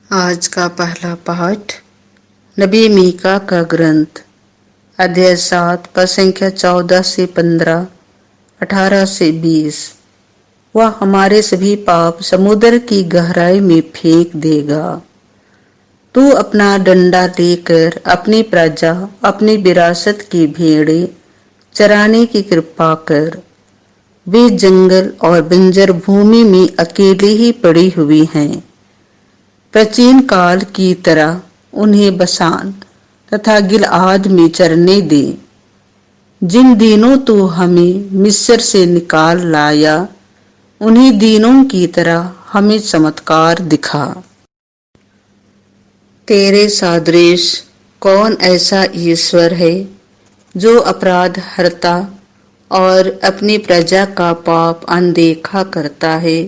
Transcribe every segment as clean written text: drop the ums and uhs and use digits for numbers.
आज का पहला पाठ नबी मीका का ग्रंथ अध्याय 7 पद संख्या 14 से 15, 18 से 20। वह हमारे सभी पाप समुद्र की गहराई में फेंक देगा। तू अपना डंडा लेकर अपनी प्रजा, अपनी विरासत की भेड़ें चराने की कृपा कर। वे जंगल और बंजर भूमि में अकेले ही पड़ी हुई हैं। प्राचीन काल की तरह उन्हें बसान तथा गिलआद में चरने दे। जिन दिनों तू हमें मिस्र से निकाल लाया, उन्हीं दिनों की तरह हमें चमत्कार दिखा। तेरे सादृश कौन ऐसा ईश्वर है जो अपराध हरता और अपनी प्रजा का पाप अनदेखा करता है,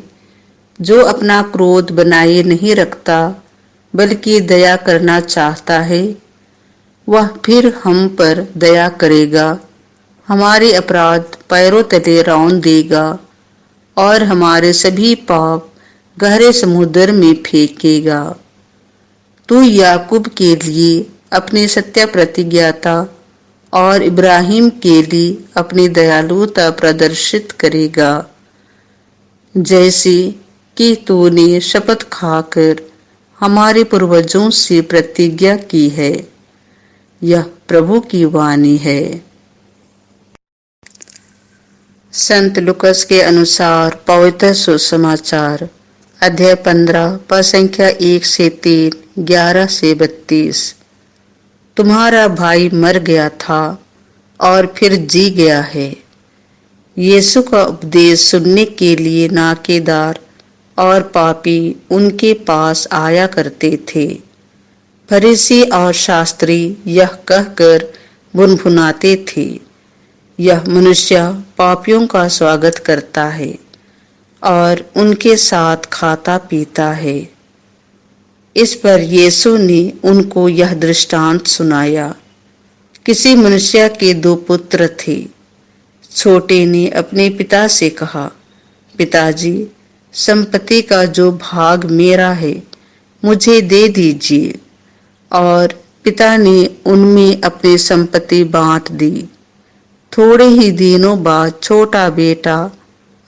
जो अपना क्रोध बनाए नहीं रखता बल्कि दया करना चाहता है। वह फिर हम पर दया करेगा, हमारे अपराध पैरों तले रौंद देगा और हमारे सभी पाप गहरे समुद्र में फेंकेगा। तू याकूब के लिए अपनी सत्य प्रतिज्ञाता और इब्राहिम के लिए अपनी दयालुता प्रदर्शित करेगा, जैसे कि तूने शपथ खाकर हमारे पूर्वजों से प्रतिज्ञा की है। यह प्रभु की वाणी है। संत लुकस के अनुसार पवित्र सुसमाचार अध्याय 15 पद संख्या 1 से 3, 11 से 32। तुम्हारा भाई मर गया था और फिर जी गया है। यीशु का उपदेश सुनने के लिए नाकेदार और पापी उनके पास आया करते थे। फरीसी और शास्त्री यह कहकर भुनभुनाते थे, यह मनुष्य पापियों का स्वागत करता है और उनके साथ खाता पीता है। इस पर यीशु ने उनको यह दृष्टांत सुनाया। किसी मनुष्य के 2 पुत्र थे। छोटे ने अपने पिता से कहा, पिताजी, संपत्ति का जो भाग मेरा है मुझे दे दीजिए। और पिता ने उनमें अपनी संपत्ति बांट दी। थोड़े ही दिनों बाद छोटा बेटा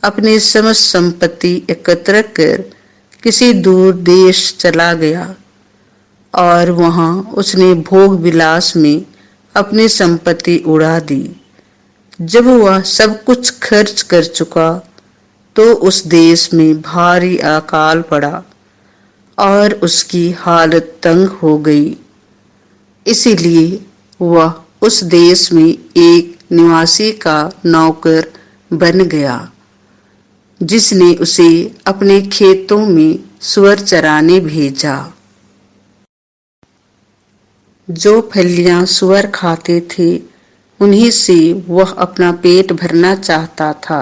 अपनी समस्त संपत्ति एकत्र कर किसी दूर देश चला गया और वहां उसने भोग विलास में अपनी संपत्ति उड़ा दी। जब वह सब कुछ खर्च कर चुका तो उस देश में भारी अकाल पड़ा और उसकी हालत तंग हो गई। इसीलिए वह उस देश में एक निवासी का नौकर बन गया, जिसने उसे अपने खेतों में सूअर चराने भेजा। जो फलियां सूअर खाते थे, उन्हीं से वह अपना पेट भरना चाहता था,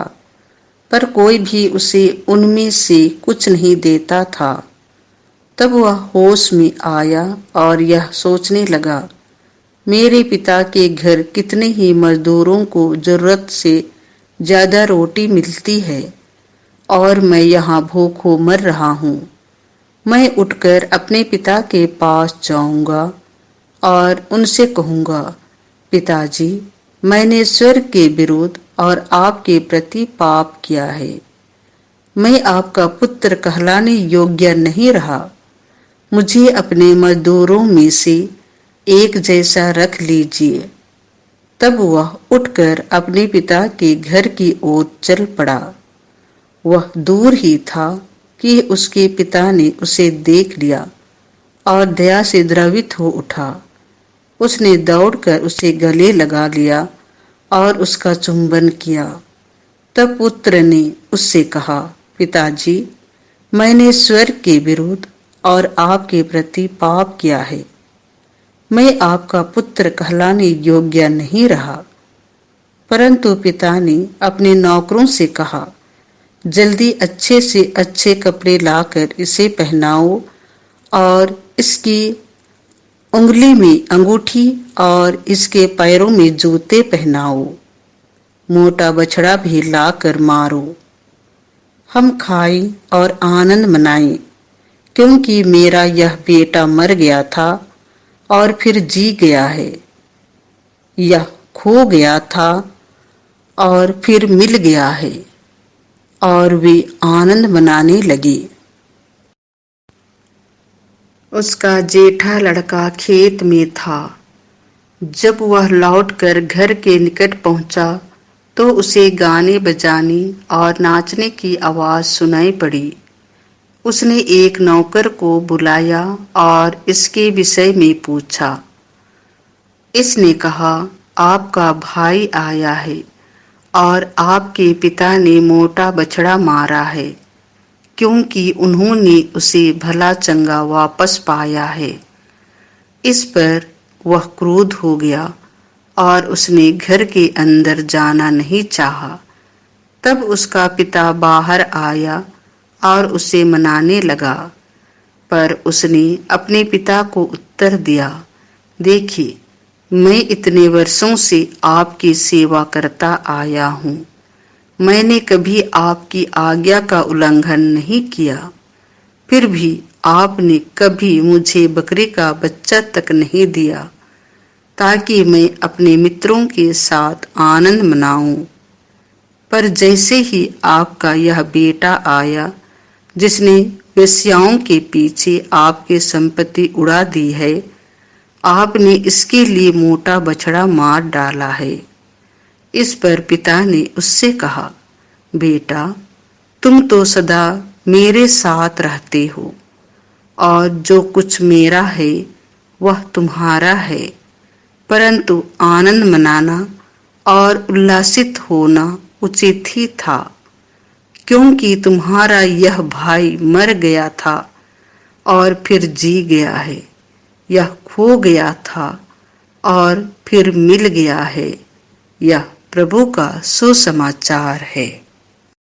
पर कोई भी उसे उनमें से कुछ नहीं देता था। तब वह होश में आया और यह सोचने लगा, मेरे पिता के घर कितने ही मजदूरों को जरूरत से ज्यादा रोटी मिलती है और मैं यहाँ भूखों मर रहा हूँ। मैं उठकर अपने पिता के पास जाऊंगा और उनसे कहूंगा, पिताजी, मैंने स्वर्ग के विरुद्ध और आपके प्रति पाप किया है। मैं आपका पुत्र कहलाने योग्य नहीं रहा। मुझे अपने मजदूरों में से एक जैसा रख लीजिए। तब वह उठकर अपने पिता के घर की ओर चल पड़ा। वह दूर ही था कि उसके पिता ने उसे देख लिया और दया से द्रवित हो उठा। उसने दौड़कर उसे गले लगा लिया और उसका चुंबन किया। तब पुत्र ने उससे कहा, पिताजी, मैंने स्वर्ग के विरुद्ध और आपके प्रति पाप किया है। मैं आपका पुत्र कहलाने योग्य नहीं रहा। परंतु पिता ने अपने नौकरों से कहा, जल्दी अच्छे से अच्छे कपड़े लाकर इसे पहनाओ और इसकी उंगली में अंगूठी और इसके पैरों में जूते पहनाओ। मोटा बछड़ा भी लाकर मारो। हम खाएं और आनंद मनाएं, क्योंकि मेरा यह बेटा मर गया था और फिर जी गया है, यह खो गया था और फिर मिल गया है। और वे आनंद मनाने लगे। उसका जेठा लड़का खेत में था। जब वह लौटकर घर के निकट पहुंचा तो उसे गाने बजाने और नाचने की आवाज सुनाई पड़ी। उसने एक नौकर को बुलाया और इसके विषय में पूछा। इसने कहा, आपका भाई आया है और आपके पिता ने मोटा बछड़ा मारा है, क्योंकि उन्होंने उसे भला चंगा वापस पाया है। इस पर वह क्रोध हो गया और उसने घर के अंदर जाना नहीं चाहा। तब उसका पिता बाहर आया और उसे मनाने लगा, पर उसने अपने पिता को उत्तर दिया, देखिए, मैं इतने वर्षों से आपकी सेवा करता आया हूँ। मैंने कभी आपकी आज्ञा का उल्लंघन नहीं किया। फिर भी आपने कभी मुझे बकरी का बच्चा तक नहीं दिया, ताकि मैं अपने मित्रों के साथ आनंद मनाऊं। पर जैसे ही आपका यह बेटा आया, जिसने वेश्याओं के पीछे आपकी संपत्ति उड़ा दी है, आपने इसके लिए मोटा बछड़ा मार डाला है। इस पर पिता ने उससे कहा, बेटा, तुम तो सदा मेरे साथ रहते हो और जो कुछ मेरा है वह तुम्हारा है, परंतु आनंद मनाना और उल्लासित होना उचित ही था, क्योंकि तुम्हारा यह भाई मर गया था और फिर जी गया है, यह खो गया था और फिर मिल गया है। यह प्रभु का सुसमाचार है।